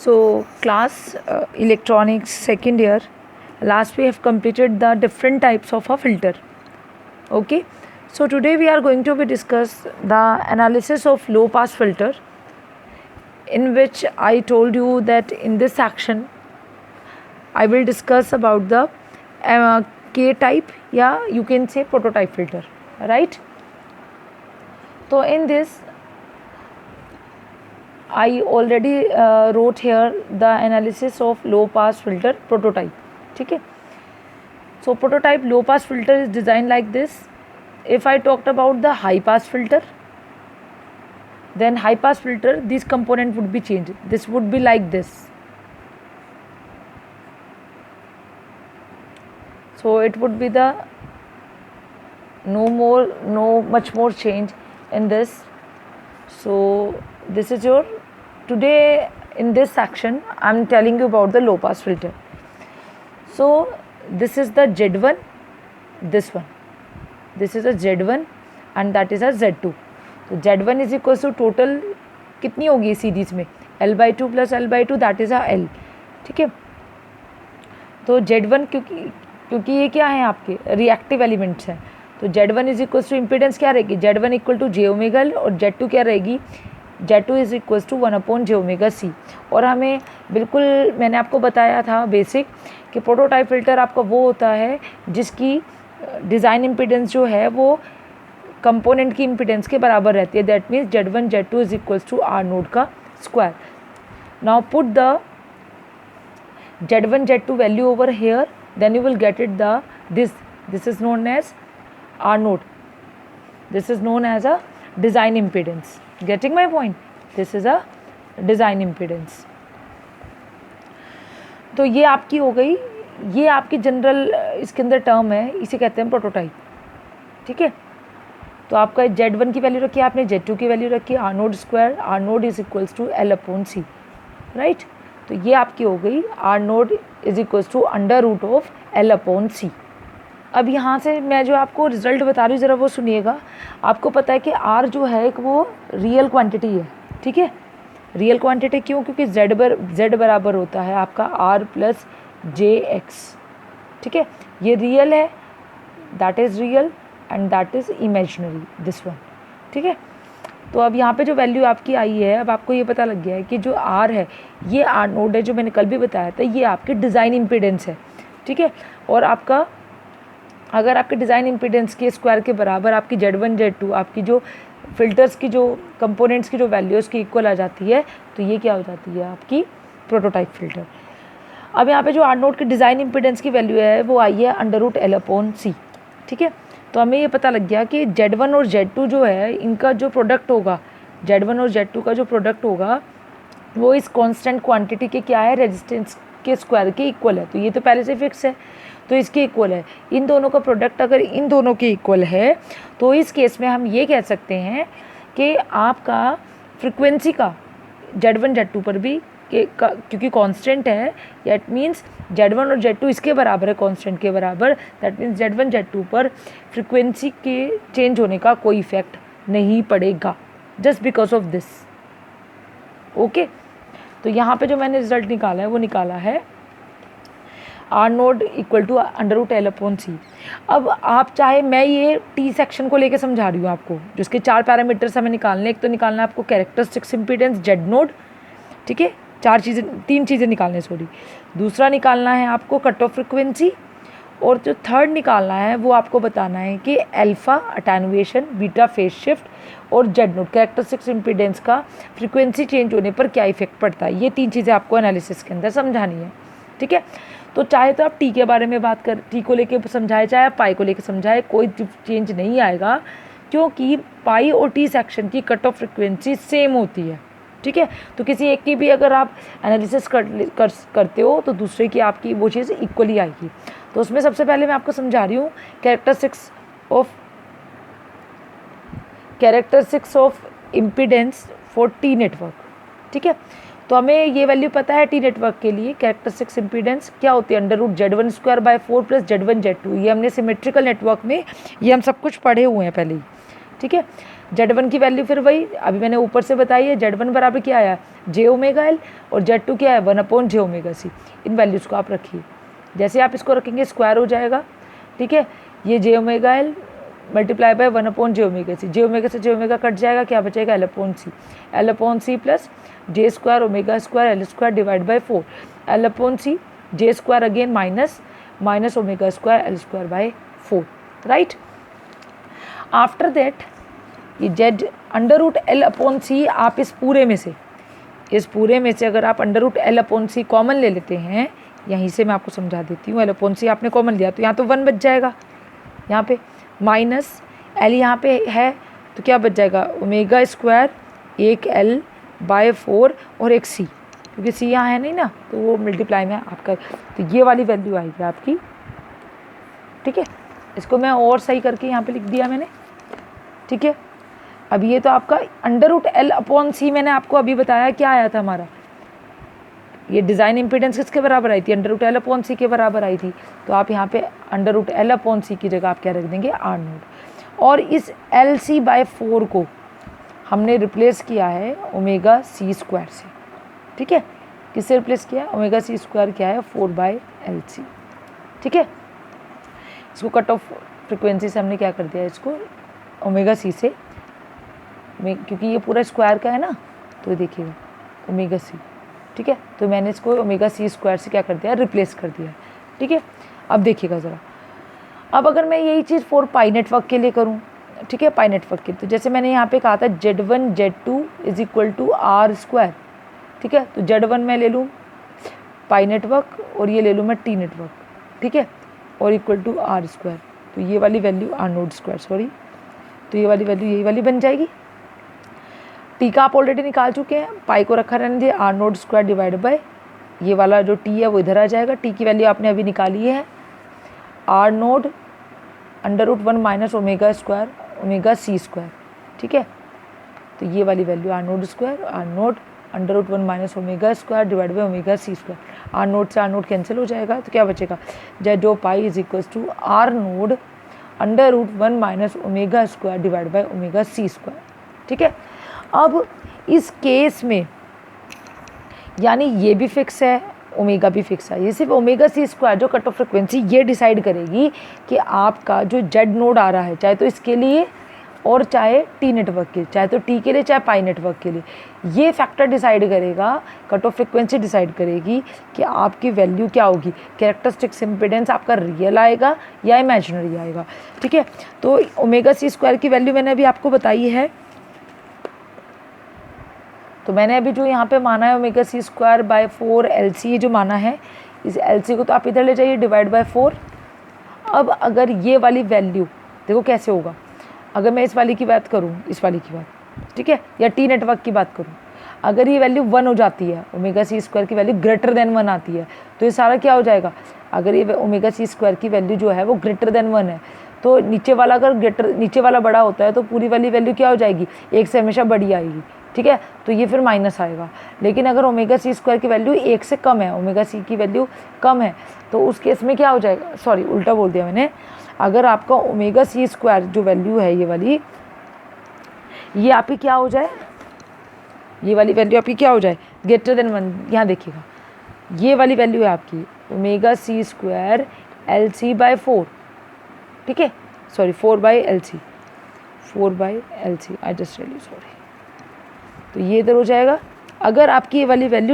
So class electronics second year, last we have completed the different types of a filter. Okay, so today we are going to be discuss the analysis of low pass filter, in which I told you that in this section I will discuss about the K type, yeah, you can say prototype filter, right? So in this I already wrote here the analysis of low pass filter prototype. ठीक है, so prototype low pass filter is designed like this. If I talked about the high pass filter, then high pass filter, this component would be changed. This would be like this. So it would be the no much more change in this. So this is your today in this section I am telling you about the low pass filter. So this is the Z1, this one, this is a Z1 and that is a Z2. तो Z1 is equal to total कितनी होगी series में L/2 plus L/2, that is a L. ठीक है, तो Z1 क्योंकि ये क्या है आपके रिएक्टिव एलिमेंट्स हैं, तो Z1 is equal to impedance क्या रहेगी, Z1 इक्वल टू j⍵L और Z2 क्या रहेगी, Z2 is equal to 1/jωc. और हमें बिल्कुल मैंने आपको बताया था बेसिक कि प्रोटोटाइप फिल्टर आपका वो होता है जिसकी डिज़ाइन इम्पीडेंस जो है वो कंपोनेंट की इम्पीडेंस के बराबर रहती है. That means Z1 Z2 is equal to R0 का square. Now put the Z1 Z2 value over here, then you will get it this is known as R0. This is known as a design impedance. Getting my point? This is a design impedance. तो ये आपकी हो गई, ये आपकी general इसके अंदर term है, इसे कहते हैं प्रोटोटाइप. ठीक है, तो आपका Z1 की वैल्यू रखी है आपने, Z2 की वैल्यू रखी है R0 square, R0 is equals to L/C, right. तो ये आपकी हो गई R0 is equals to under root of L/C. अब यहाँ से मैं जो आपको रिजल्ट बता रही हूँ ज़रा वो सुनिएगा. आपको पता है कि R जो है एक वो रियल क्वांटिटी है. ठीक है, रियल क्वांटिटी क्यों, क्योंकि Z बराबर होता है आपका R प्लस JX. ठीक है, ये रियल है, that is real and that is imaginary, this one. ठीक है, तो अब यहाँ पे जो वैल्यू आपकी आई है, अब आपको ये पता लग गया है कि जो R है ये R0 है, जो मैंने कल भी बताया था, ये आपकी डिज़ाइन इम्पीडेंस है. ठीक है, और आपका अगर आपके डिज़ाइन इम्पीडेंस के स्क्वायर के बराबर आपकी Z1 Z2 आपकी जो फिल्टर्स की जो कंपोनेंट्स की जो वैल्यू उसकी इक्वल आ जाती है, तो ये क्या हो जाती है आपकी प्रोटोटाइप फिल्टर. अब यहाँ पे जो R0 की डिज़ाइन इम्पीडेंस की वैल्यू है वो आई है अंडर रूट L/C. ठीक है, तो हमें ये पता लग गया कि Z1 और Z2 जो है इनका जो प्रोडक्ट होगा, Z1 और Z2 का जो प्रोडक्ट होगा वो इस कांस्टेंट क्वांटिटी के क्या है, रेजिस्टेंस के स्क्वायर के इक्वल है. तो ये तो पहले से फिक्स है, तो इसके इक्वल है. इन दोनों का प्रोडक्ट अगर इन दोनों के इक्वल है तो इस केस में हम ये कह सकते हैं कि आपका फ्रिक्वेंसी का Z1 Z2 पर भी क्योंकि कांस्टेंट है, दैट मीन्स Z1 और Z2 इसके बराबर है, कांस्टेंट के बराबर, दैट मीन्स Z1 Z2 पर फ्रिक्वेंसी के चेंज होने का कोई इफेक्ट नहीं पड़ेगा, just because of this. Okay, तो यहाँ पे जो मैंने रिजल्ट निकाला है वो निकाला है R0 equal to under root L/C. अब आप चाहे, मैं ये T सेक्शन को लेके समझा रही हूँ आपको, जिसके 4 पैरामीटर्स हमें निकालने. एक तो निकालना है आपको कैरेक्टरिस्टिक्स इम्पीडेंस Z0. ठीक है, 3 चीज़ें निकालने, सॉरी. दूसरा निकालना है आपको कट ऑफ फ्रिक्वेंसी, और जो थर्ड निकालना है वो आपको बताना है कि alpha attenuation, beta phase shift और Z0 कैरेक्टरिस्टिक्स इम्पीडेंस का फ्रिक्वेंसी चेंज होने पर क्या इफेक्ट पड़ता है. ये 3 चीज़ें आपको एनालिसिस के अंदर समझानी है. ठीक है, तो चाहे तो आप टी के बारे में बात कर, टी को लेके समझाए, चाहे आप पाई को लेके समझाए, कोई चेंज नहीं आएगा, क्योंकि पाई और टी सेक्शन की कट ऑफ फ्रिक्वेंसी सेम होती है. ठीक है, तो किसी एक की भी अगर आप एनालिसिस करते हो तो दूसरे की आपकी वो चीज़ इक्वली आएगी. तो उसमें सबसे पहले मैं आपको समझा रही हूँ characteristics of impedance for T network. ठीक है, तो हमें ये वैल्यू पता है टी नेटवर्क के लिए. कैरेक्टरिस्टिक्स इम्पीडेंस क्या होती है, under root Z1 square by 4 plus Z1 Z2. ये हमने सिमेट्रिकल नेटवर्क में ये हम सब कुछ पढ़े हुए हैं पहले ही. ठीक है, Z1 की वैल्यू फिर वही अभी मैंने ऊपर से बताई है, Z1 बराबर क्या आया j ओमेगा एल और Z2 क्या है 1/j ओमेगा सी। इन वैल्यूज़ को आप रखिए, जैसे आप इसको रखेंगे स्क्वायर हो जाएगा, ठीक है। ये j omega L multiply by 1/j omega C, j omega से j ओमेगा कट जाएगा, क्या बचेगा L/c plus j square omega square L square divide by 4 L/c j square again minus omega square L square by 4, right. After that ये z√L/c आप इस पूरे में से अगर आप √L/c कॉमन ले लेते हैं, यहीं से मैं आपको समझा देती हूँ। L/c आपने कॉमन लिया तो यहाँ तो 1 बच जाएगा, यहाँ पे माइनस L यहाँ पे है तो क्या बच जाएगा ओमेगा स्क्वायर 1L बाय 4 और एक C, क्योंकि C यहाँ है नहीं ना तो वो मल्टीप्लाई में आपका, तो ये वाली वैल्यू आएगी आपकी, ठीक है। इसको मैं और सही करके यहाँ पे लिख दिया मैंने, ठीक है। अब ये तो आपका √L/c मैंने आपको अभी बताया क्या आया था हमारा, ये डिज़ाइन इम्पीडेंस किसके बराबर आई थी √L/c के बराबर आई थी। तो आप यहाँ पे √L/c की जगह आप क्या रख देंगे R0, और इस Lc/4 को हमने रिप्लेस किया है ओमेगा सी स्क्वायर से, ठीक है। किससे रिप्लेस किया ओमेगा सी स्क्वायर क्या है 4/Lc, ठीक है। इसको कट ऑफ फ्रिक्वेंसी से हमने क्या कर दिया इसको ओमेगा सी से, क्योंकि ये पूरा स्क्वायर का है ना तो देखिएगा ओमेगा सी, ठीक है। तो मैंने इसको ओमेगा सी स्क्वायर से क्या कर दिया रिप्लेस कर दिया, ठीक है। अब देखिएगा ज़रा, अब अगर मैं यही चीज़ 4 पाई नेटवर्क के लिए करूँ, ठीक है, पाई नेटवर्क के लिए, तो जैसे मैंने यहाँ पे कहा था Z1 Z2 is equal to R², ठीक है। तो Z1 मैं ले लूँ पाई नेटवर्क और ये ले लूँ मैं T नेटवर्क, ठीक है, और इक्वल टू R², तो ये वाली वैल्यू R02, सॉरी, तो ये वाली वैल्यू यही वाली बन जाएगी। टी का आप ऑलरेडी निकाल चुके हैं, पाई को रखा रहने दिए R02 डिवाइड बाय ये वाला जो टी है वो इधर आ जाएगा। टी की वैल्यू आपने अभी निकाली है R0 √1 minus omega square omega C square, ठीक है। तो ये वाली value R0 √1 minus omega square divide by omega C square, R0 से R0 कैंसिल हो जाएगा, तो क्या बचेगा Z2 pi is equal to R0 √1 minus omega square divide by omega C square, ठीक है। अब इस केस में यानी ये भी फिक्स है ओमेगा भी फिक्स है, ये सिर्फ ओमेगा सी स्क्वायर जो कट ऑफ फ्रिक्वेंसी ये डिसाइड करेगी कि आपका जो जेड नोड आ रहा है, चाहे तो इसके लिए और चाहे टी नेटवर्क के, चाहे तो टी के लिए चाहे पाई नेटवर्क के लिए, ये फैक्टर डिसाइड करेगा, कट ऑफ फ्रिक्वेंसी डिसाइड करेगी कि आपकी वैल्यू क्या होगी, कैरेक्टरिस्टिक्स इम्पीडेंस आपका रियल आएगा या इमेजिनरी आएगा, ठीक है। तो ओमेगा सी स्क्वायर की वैल्यू मैंने अभी आपको बताई है, तो मैंने अभी जो यहाँ पे माना है omega C square by 4 LC जो माना है, इस LC को तो आप इधर ले जाइए डिवाइड बाय 4। अब अगर ये वाली वैल्यू देखो कैसे होगा, अगर मैं इस वाली की बात करूँ, इस वाली की बात, ठीक है, या टी नेटवर्क की बात करूँ, अगर ये वैल्यू 1 हो जाती है, ओमेगा सी स्क्वायर की वैल्यू ग्रेटर देन 1 आती है, तो ये सारा क्या हो जाएगा, अगर ये ओमेगा सी स्क्वायर की वैल्यू जो है वो ग्रेटर देन 1 है, तो नीचे वाला अगर नीचे वाला बड़ा होता है तो पूरी वाली वैल्यू क्या हो जाएगी, 1 से हमेशा बड़ी आएगी, ठीक है। तो ये फिर माइनस आएगा। लेकिन अगर ओमेगा सी स्क्वायर की वैल्यू 1 से कम है, ओमेगा सी की वैल्यू कम है, तो उस केस में क्या हो जाएगा, सॉरी उल्टा बोल दिया मैंने, अगर आपका ओमेगा सी स्क्वायर जो वैल्यू है ये वाली, ये आपकी क्या हो जाए, ये वाली वैल्यू आपकी क्या हो जाए ग्रेटर देन 1, यहाँ देखिएगा ये वाली वैल्यू है आपकी omega C square LC by 4, ठीक है, sorry 4/LC I just tell you sorry, तो ये इधर हो जाएगा। अगर आपकी ये वाली वैल्यू